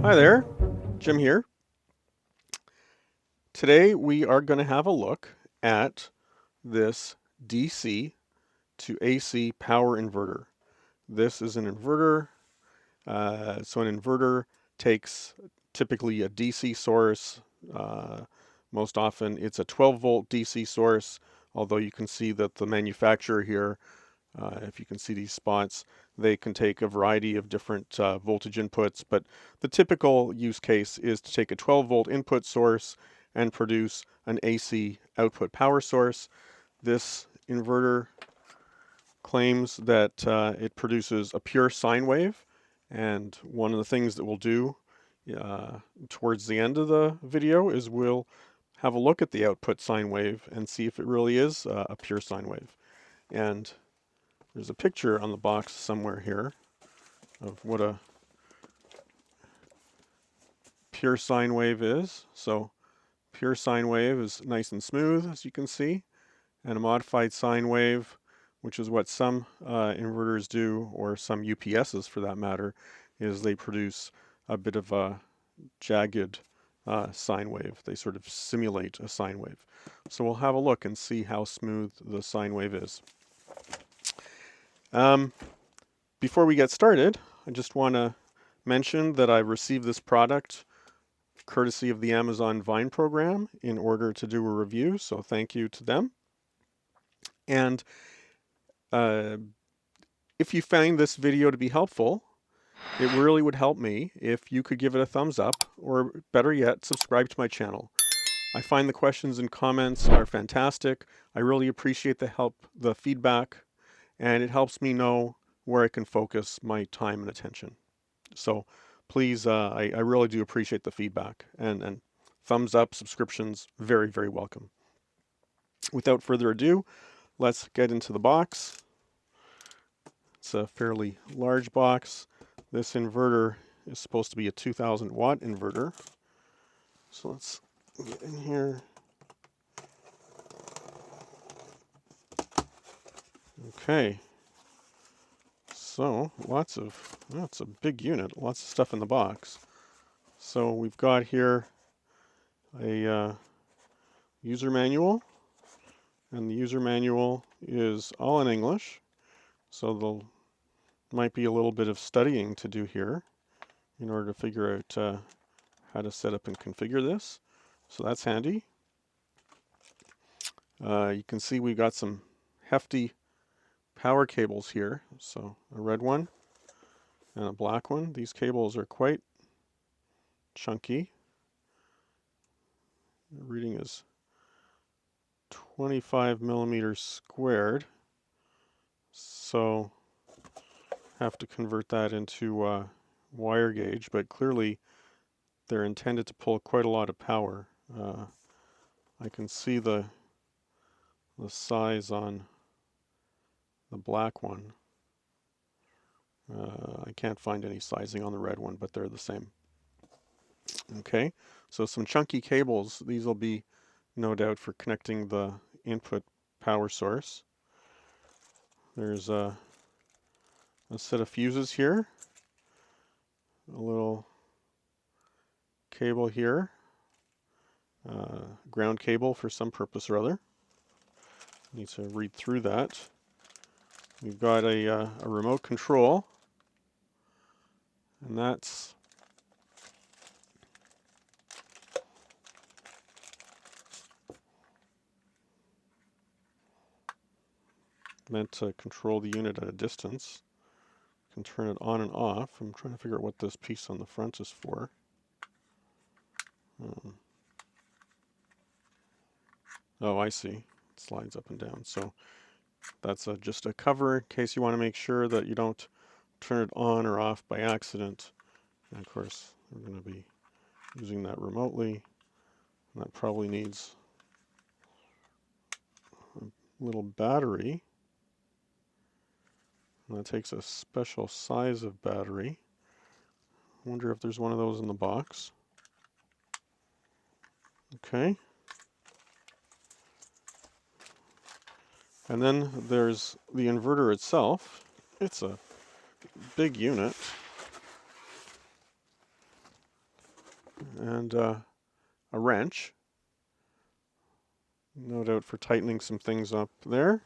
Hi there, Jim here. Today we are going to have a look at this DC to AC power inverter. This is an inverter. So an inverter takes typically a DC source. Uh, Most often it's a 12 volt DC source, although you can see that the manufacturer here, if you can see these spots, they can take a variety of different voltage inputs, but the typical use case is to take a 12 volt input source and produce an AC output power source. This inverter claims that it produces a pure sine wave, and one of the things that we'll do towards the end of the video is we'll have a look at the output sine wave and see if it really is a pure sine wave. And there's a picture on the box somewhere here of what a pure sine wave is. So pure sine wave is nice and smooth, as you can see, and a modified sine wave, which is what some inverters do, or some UPSs for that matter, is they produce a bit of a jagged sine wave. They sort of simulate a sine wave. So we'll have a look and see how smooth the sine wave is. Before we get started, I just want to mention that I received this product courtesy of the Amazon Vine program in order to do a review, so thank you to them. And if you find this video to be helpful, it really would help me if you could give it a thumbs up, or better yet, subscribe to my channel. I find the questions and comments are fantastic. I really appreciate the help, the feedback, and it helps me know where I can focus my time and attention. So please, I really do appreciate the feedback, and thumbs up, subscriptions, very, very welcome. Without further ado, let's get into the box. It's a fairly large box. This inverter is supposed to be a 2000 watt inverter. So let's get in here. Okay. So it's a big unit, lots of stuff in the box. So we've got here a user manual, and the user manual is all in English. So there might be a little bit of studying to do here in order to figure out how to set up and configure this. So that's handy. You can see we've got some hefty power cables here. So a red one and a black one. These cables are quite chunky. The reading is 25 millimeters squared. So have to convert that into wire gauge, but clearly they're intended to pull quite a lot of power. I can see the size on the black one. I can't find any sizing on the red one, but they're the same. Okay, so some chunky cables. These will be no doubt for connecting the input power source. There's a set of fuses here, a little cable here, ground cable for some purpose or other. Need to read through that. We've got a remote control, and that's meant to control the unit at a distance. Can turn it on and off. I'm trying to figure out what this piece on the front is for. Oh, I see. It slides up and down. So that's just a cover in case you want to make sure that you don't turn it on or off by accident. And of course, we're going to be using that remotely. And that probably needs a little battery. And that takes a special size of battery. I wonder if there's one of those in the box. Okay. And then there's the inverter itself. It's a big unit. and a wrench, no doubt for tightening some things up there.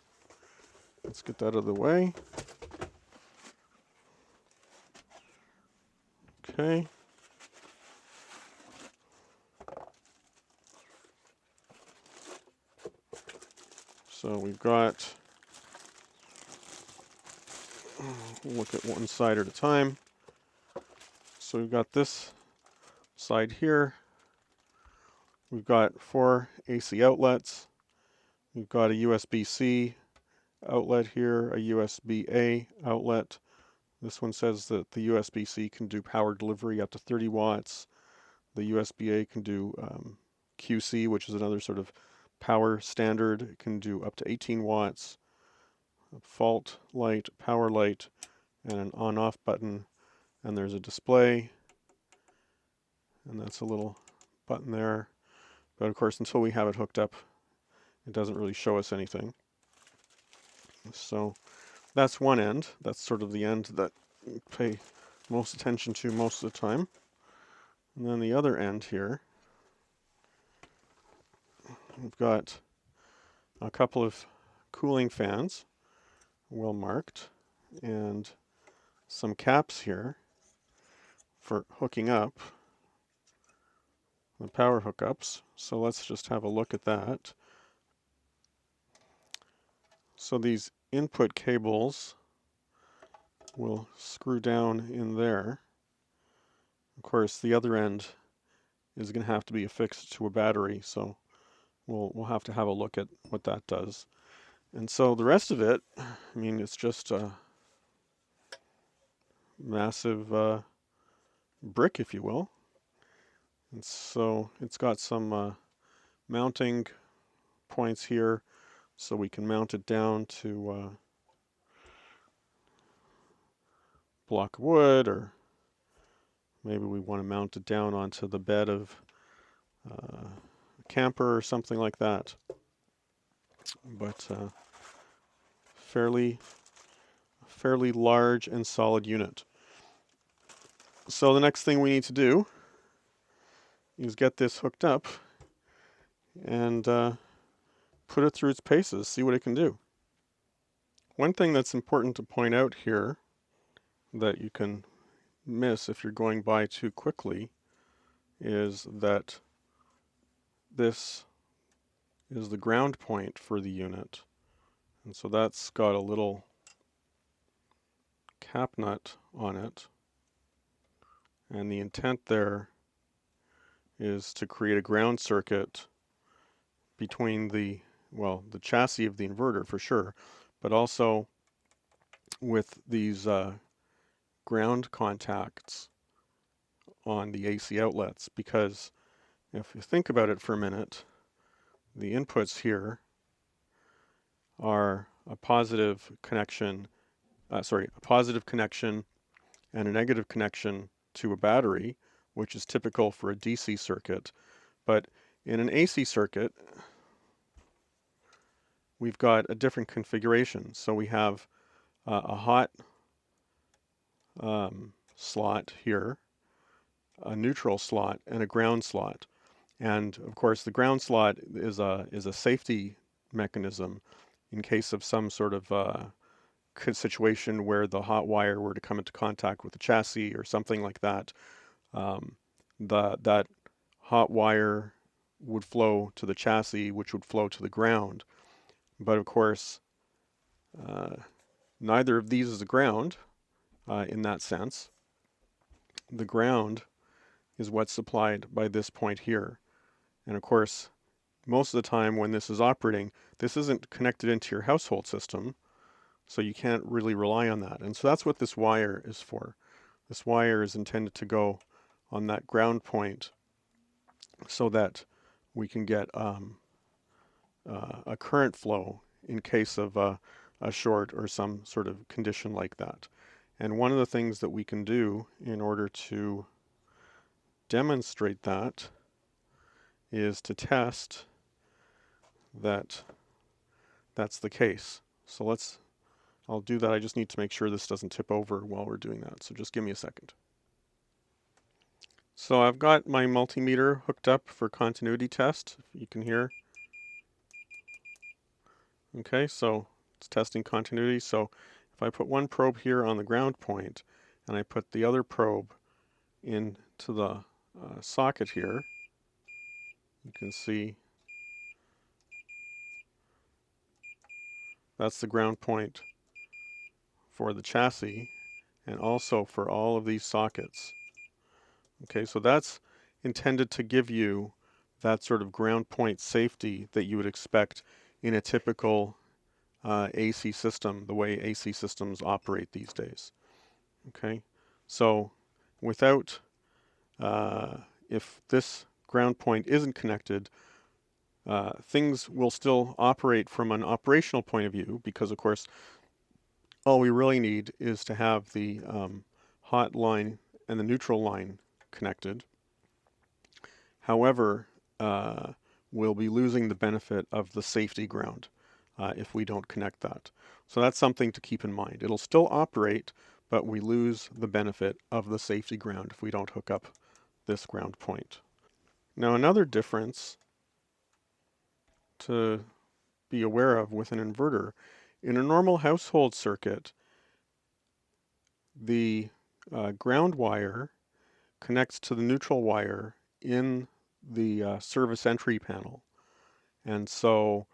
Let's get that out of the way. Okay. So we've got, we'll look at one side at a time. So we've got this side here. We've got 4 AC outlets. We've got a USB-C outlet here, a USB-A outlet. This one says that the USB-C can do power delivery up to 30 watts. The USB-A can do QC, which is another sort of power standard. It can do up to 18 watts. A fault light, power light, and an on-off button. And there's a display. And that's a little button there. But of course, until we have it hooked up, it doesn't really show us anything. So that's one end. That's sort of the end that we pay most attention to most of the time. And then the other end here, we've got a couple of cooling fans, well marked, and some caps here for hooking up the power hookups. So let's just have a look at that. So these input cables will screw down in there. Of course, the other end is going to have to be affixed to a battery, so we'll have to have a look at what that does. And so the rest of it, I mean, it's just a massive brick, if you will. And so it's got some mounting points here, so we can mount it down to a block of wood, or maybe we want to mount it down onto the bed of a camper or something like that. But fairly large and solid unit. So the next thing we need to do is get this hooked up and put it through its paces, see what it can do. One thing that's important to point out here that you can miss if you're going by too quickly is that this is the ground point for the unit. And so that's got a little cap nut on it. And the intent there is to create a ground circuit between the chassis of the inverter for sure, but also with these ground contacts on the AC outlets, because if you think about it for a minute, the inputs here are a positive connection and a negative connection to a battery, which is typical for a DC circuit. But in an AC circuit, we've got a different configuration. So we have a hot slot here, a neutral slot, and a ground slot. And of course, the ground slot is a safety mechanism in case of some sort of situation where the hot wire were to come into contact with the chassis or something like that. That hot wire would flow to the chassis, which would flow to the ground. But of course, neither of these is a ground in that sense. The ground is what's supplied by this point here. And of course, most of the time when this is operating, this isn't connected into your household system, so you can't really rely on that. And so that's what this wire is for. This wire is intended to go on that ground point so that we can get a current flow in case of a short or some sort of condition like that. And one of the things that we can do in order to demonstrate that is to test that that's the case. So I'll do that. I just need to make sure this doesn't tip over while we're doing that. So just give me a second. So I've got my multimeter hooked up for continuity test, if you can hear. Okay, so it's testing continuity. So if I put one probe here on the ground point and I put the other probe into the socket here, you can see that's the ground point for the chassis and also for all of these sockets. Okay, so that's intended to give you that sort of ground point safety that you would expect in a typical AC system, the way AC systems operate these days. Okay, so without, if this ground point isn't connected, things will still operate from an operational point of view because, of course, all we really need is to have the hot line and the neutral line connected. However, we'll be losing the benefit of the safety ground if we don't connect that. So that's something to keep in mind. It'll still operate, but we lose the benefit of the safety ground if we don't hook up this ground point. Now, another difference to be aware of with an inverter, in a normal household circuit, the ground wire connects to the neutral wire in the service entry panel. And so,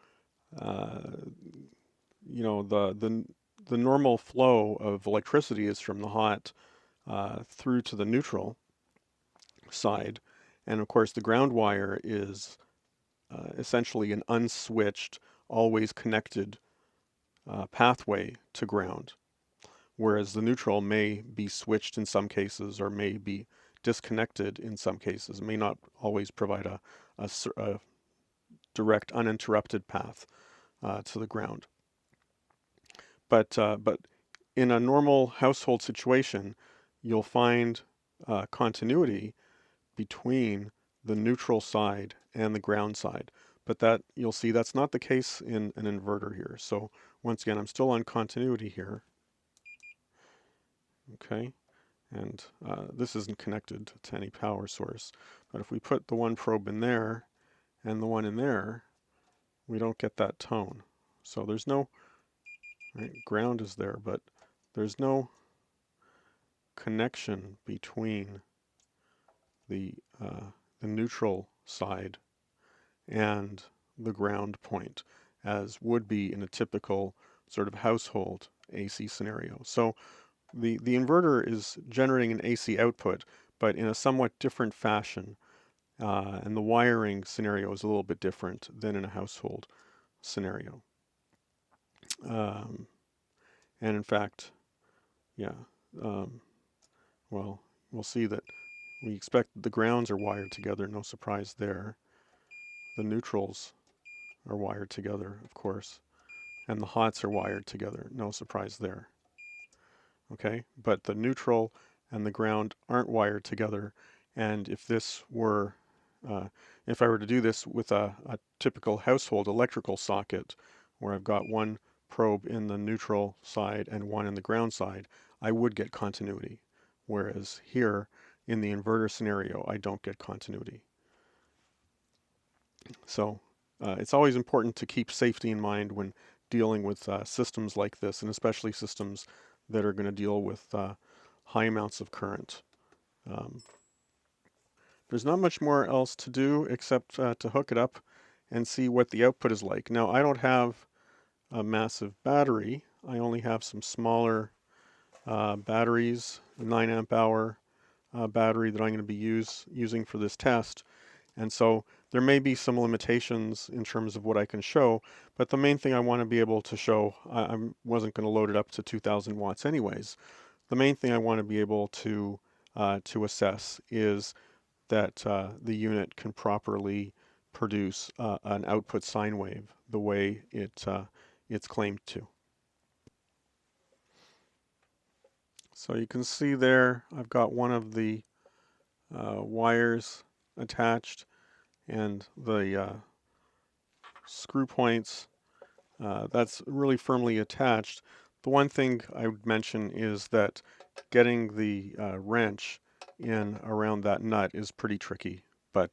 you know, the normal flow of electricity is from the hot through to the neutral side. And of course, the ground wire is essentially an unswitched, always connected pathway to ground, whereas the neutral may be switched in some cases or may be disconnected in some cases. It may not always provide a direct, uninterrupted path to the ground. But in a normal household situation, you'll find continuity between the neutral side and the ground side. But that, you'll see, that's not the case in an inverter here. So once again, I'm still on continuity here. Okay, and this isn't connected to any power source. But if we put the one probe in there and the one in there, we don't get that tone. So there's no, right, ground is there, but there's no connection between the neutral side and the ground point, as would be in a typical sort of household AC scenario. So the inverter is generating an AC output, but in a somewhat different fashion, and the wiring scenario is a little bit different than in a household scenario. And in fact, yeah, well, we'll see that we expect the grounds are wired together, no surprise there. The neutrals are wired together, of course, and the hots are wired together, no surprise there. Okay, but the neutral and the ground aren't wired together, and if this were, if I were to do this with a typical household electrical socket, where I've got one probe in the neutral side and one in the ground side, I would get continuity. Whereas here, in the inverter scenario, I don't get continuity. So it's always important to keep safety in mind when dealing with systems like this, and especially systems that are going to deal with high amounts of current. There's not much more else to do except to hook it up and see what the output is like. Now, I don't have a massive battery. I only have some smaller batteries, a 9 amp hour battery that I'm going to be using for this test. And so there may be some limitations in terms of what I can show, but the main thing I want to be able to show, I wasn't going to load it up to 2000 watts anyways. The main thing I want to be able to assess is that the unit can properly produce an output sine wave the way it's claimed to. So you can see there, I've got one of the wires attached, and the screw points, that's really firmly attached. The one thing I would mention is that getting the wrench in around that nut is pretty tricky, but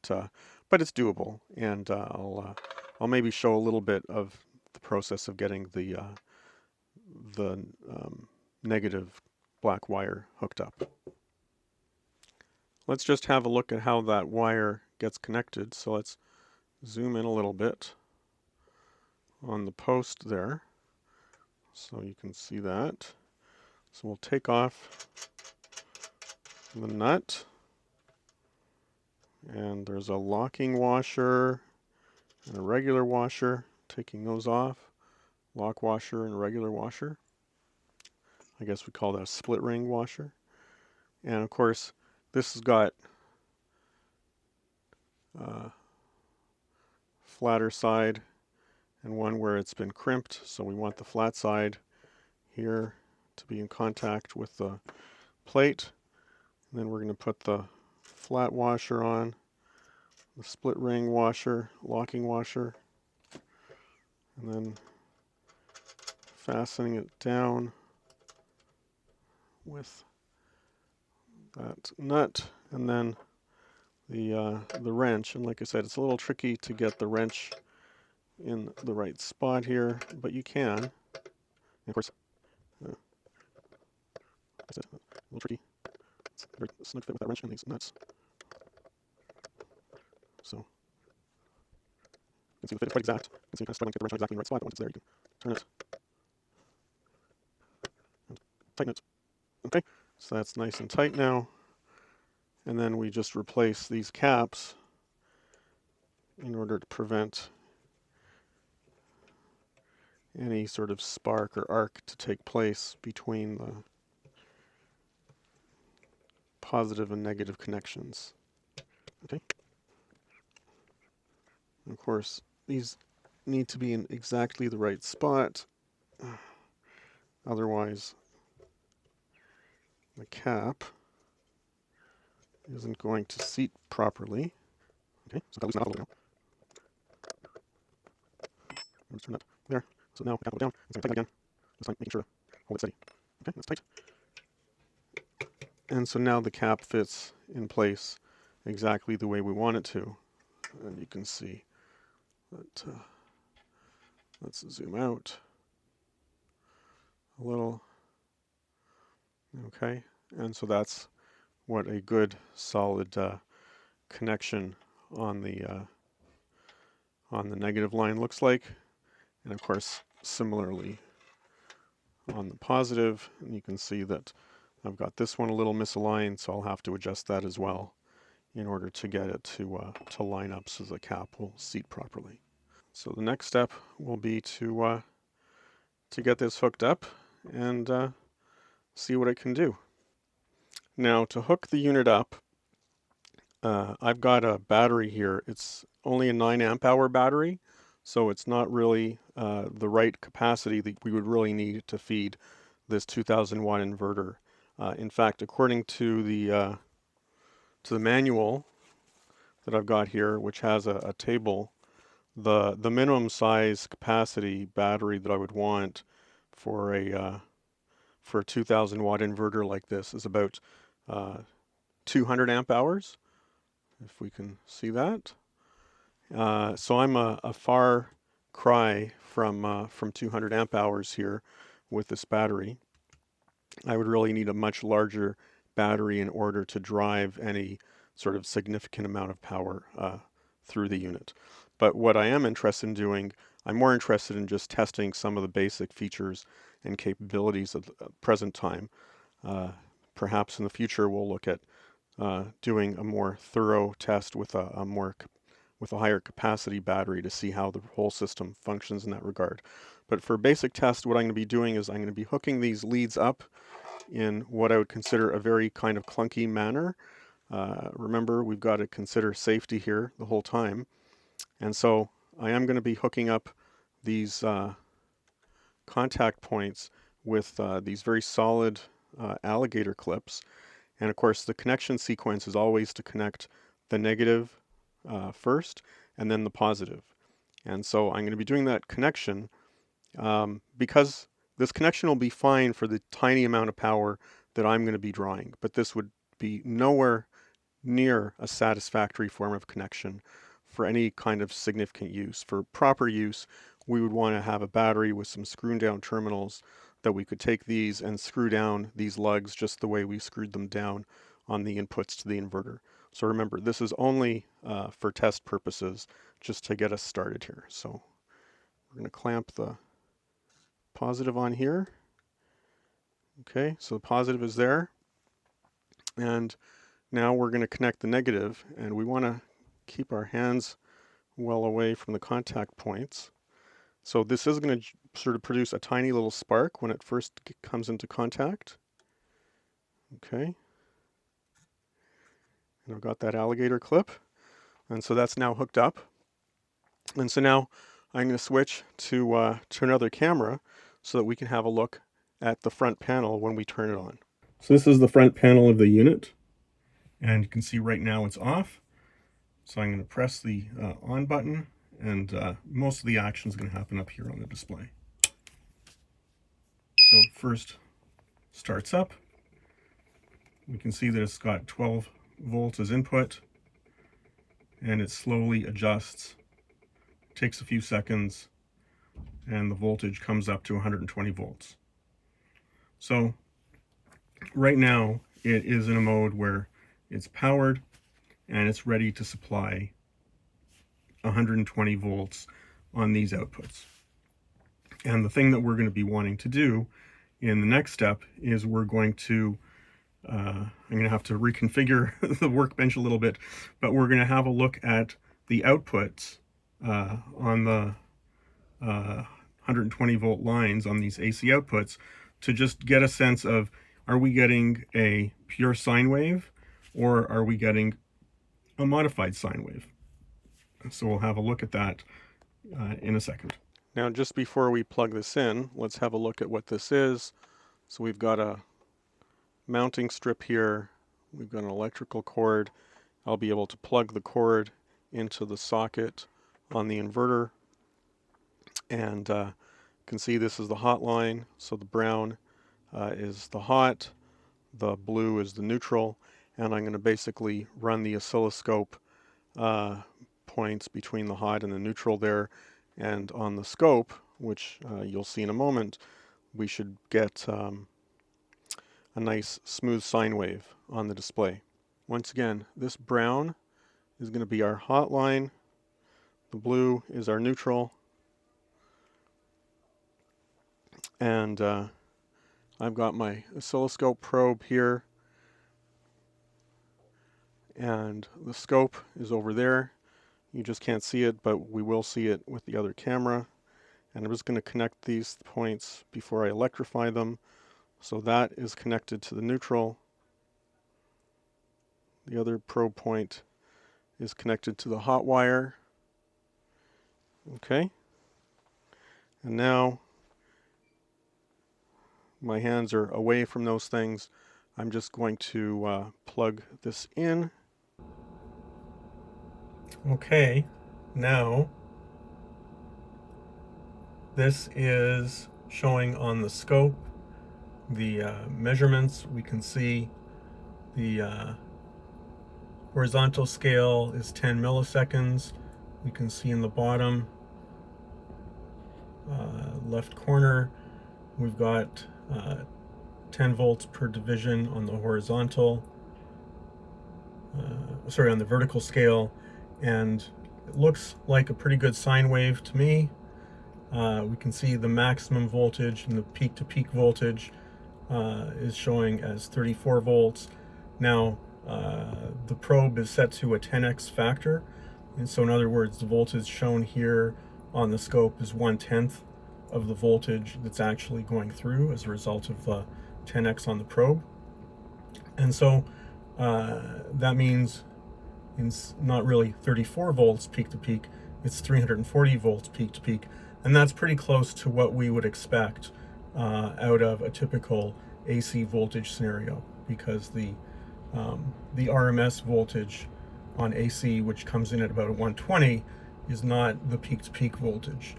it's doable, and I'll maybe show a little bit of the process of getting the negative black wire hooked up. Let's just have a look at how that wire gets connected. So let's zoom in a little bit on the post there so you can see that. So we'll take off the nut, and there's a locking washer and a regular washer. Taking those off, lock washer and regular washer. I guess we call that a split ring washer. And of course, this has got flatter side and one where it's been crimped, so we want the flat side here to be in contact with the plate. And then we're going to put the flat washer on, the split ring washer, locking washer, and then fastening it down with that nut, and then the wrench. And like I said, it's a little tricky to get the wrench in the right spot here, but you can. And of course, it's a little tricky. It's a very snug fit with that wrench and these nuts. So you can see the fit is quite exact. You can see kind of struggling to get the wrench exactly in the right spot, but once it's there, you can turn it and tighten it. Okay, so that's nice and tight now. And then we just replace these caps in order to prevent any sort of spark or arc to take place between the positive and negative connections. Okay. And of course, these need to be in exactly the right spot. Otherwise, the cap isn't going to seat properly. Okay, so I've got to loosen that up a little now. Let's turn that there. So now the cap will go down. It's going to tighten again. This time, making sure to hold it steady. Okay, that's tight. And so now the cap fits in place exactly the way we want it to. And you can see that, let's zoom out a little. Okay, and so that's what a good solid connection on the negative line looks like. And of course, similarly on the positive, and you can see that I've got this one a little misaligned, so I'll have to adjust that as well in order to get it to line up so the cap will seat properly. So the next step will be to get this hooked up and see what it can do. Now to hook the unit up, I've got a battery here. It's only a 9 amp hour battery, so it's not really the right capacity that we would really need to feed this 2000 watt inverter. In fact, according to the manual that I've got here, which has a table, the minimum size capacity battery that I would want for a 2000 watt inverter like this is about 200 amp hours, if we can see that. So I'm a far cry from 200 amp hours here with this battery. I would really need a much larger battery in order to drive any sort of significant amount of power through the unit. But what I am interested in doing, I'm more interested in just testing some of the basic features and capabilities of the present time. Perhaps in the future we'll look at doing a more thorough test with a higher capacity battery to see how the whole system functions in that regard. But for basic test, what I'm going to be doing is I'm going to be hooking these leads up in what I would consider a very kind of clunky manner. Remember, we've got to consider safety here the whole time. And so I am going to be hooking up these contact points with these very solid alligator clips. And of course, the connection sequence is always to connect the negative first and then the positive. And so I'm going to be doing that connection because this connection will be fine for the tiny amount of power that I'm going to be drawing, but this would be nowhere near a satisfactory form of connection for any kind of significant use. For proper use, we would want to have a battery with some screw down terminals that we could take these and screw down these lugs just the way we screwed them down on the inputs to the inverter. So remember, this is only for test purposes, just to get us started here. So we're going to clamp the positive on here. Okay, so the positive is there. And now we're going to connect the negative, and we want to keep our hands well away from the contact points. So this is going to sort of produce a tiny little spark when it first comes into contact. Okay. And I've got that alligator clip. And so that's now hooked up. And so now I'm going to switch to another camera so that we can have a look at the front panel when we turn it on. So this is the front panel of the unit. And you can see right now it's off. So I'm going to press the on button, and most of the action is going to happen up here on the display. So first starts up. We can see that it's got 12 volts as input, and it slowly adjusts. It takes a few seconds, and the voltage comes up to 120 volts. So right now it is in a mode where it's powered and it's ready to supply 120 volts on these outputs. And the thing that we're going to be wanting to do in the next step is we're going to, I'm going to have to reconfigure the workbench a little bit, but we're going to have a look at the outputs on the 120 volt lines on these AC outputs to just get a sense of, are we getting a pure sine wave or are we getting a modified sine wave? So we'll have a look at that in a second. Now, just before we plug this in, let's have a look at what this is. So we've got a mounting strip here. We've got an electrical cord. I'll be able to plug the cord into the socket on the inverter. And you can see this is the hot line. So the brown is the hot, the blue is the neutral, and I'm going to basically run the oscilloscope points between the hot and the neutral there, and on the scope, which you'll see in a moment, we should get a nice smooth sine wave on the display. Once again, this brown is going to be our hot line, the blue is our neutral, and I've got my oscilloscope probe here, and the scope is over there. You just can't see it, but we will see it with the other camera. And I'm just going to connect these points before I electrify them. So that is connected to the neutral. The other probe point is connected to the hot wire. Okay. And now my hands are away from those things. I'm just going to plug this in. Okay, now this is showing on the scope the measurements. We can see the horizontal scale is 10 milliseconds. We can see in the bottom left corner we've got 10 volts per division on the horizontal, on the vertical scale, and it looks like a pretty good sine wave to me. We can see the maximum voltage and the peak-to-peak voltage is showing as 34 volts. Now, the probe is set to a 10x factor, and so in other words, the voltage shown here on the scope is 1/10 of the voltage that's actually going through as a result of the 10x on the probe. And so that means it's not really 34 volts peak to peak, it's 340 volts peak to peak. And that's pretty close to what we would expect out of a typical AC voltage scenario, because the RMS voltage on AC, which comes in at about a 120, is not the peak to peak voltage.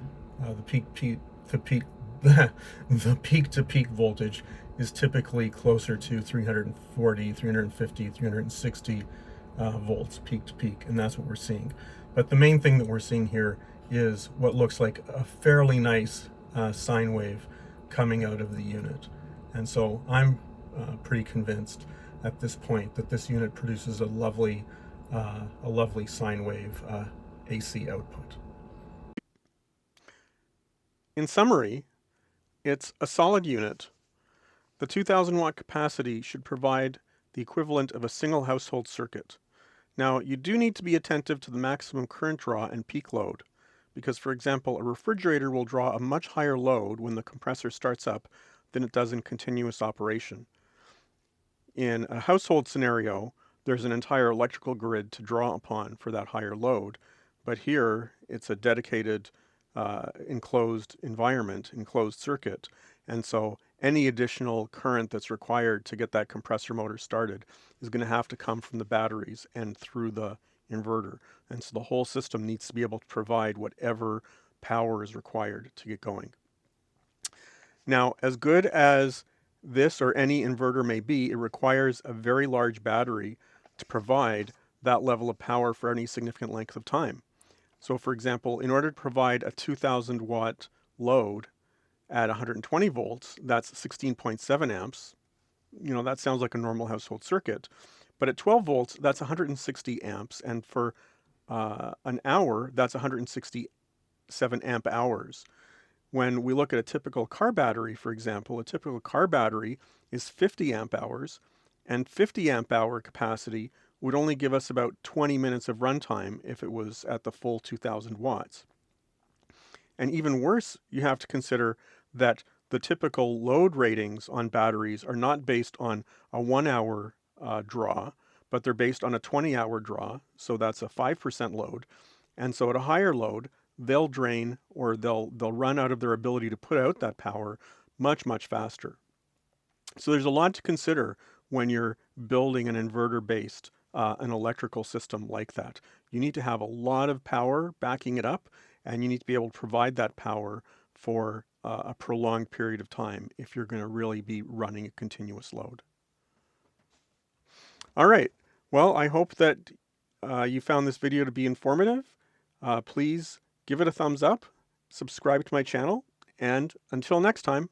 The the peak-to-peak voltage is typically closer to 340, 350, 360 volts peak to peak, and that's what we're seeing. But the main thing that we're seeing here is what looks like a fairly nice sine wave coming out of the unit. And so I'm pretty convinced at this point that this unit produces a lovely sine wave AC output. In summary, it's a solid unit. The 2000 watt capacity should provide the equivalent of a single household circuit. Now, you do need to be attentive to the maximum current draw and peak load, because, for example, a refrigerator will draw a much higher load when the compressor starts up than it does in continuous operation. In a household scenario, there's an entire electrical grid to draw upon for that higher load, but here it's a dedicated enclosed environment, enclosed circuit, and so any additional current that's required to get that compressor motor started is going to have to come from the batteries and through the inverter. And so the whole system needs to be able to provide whatever power is required to get going. Now, as good as this or any inverter may be, it requires a very large battery to provide that level of power for any significant length of time. So for example, in order to provide a 2000 watt load at 120 volts, that's 16.7 amps. You know, that sounds like a normal household circuit. But at 12 volts, that's 160 amps. And for an hour, that's 167 amp hours. When we look at a typical car battery, for example, a typical car battery is 50 amp hours, and 50 amp hour capacity would only give us about 20 minutes of runtime if it was at the full 2000 watts. And even worse, you have to consider that the typical load ratings on batteries are not based on a 1 hour draw, but they're based on a 20-hour draw. So that's a 5% load. And so at a higher load, they'll drain or they'll run out of their ability to put out that power much faster. So there's a lot to consider when you're building an inverter-based an electrical system like that. You need to have a lot of power backing it up, and you need to be able to provide that power for a prolonged period of time if you're going to really be running a continuous load. All right. Well, I hope that you found this video to be informative. Please give it a thumbs up, subscribe to my channel, and until next time.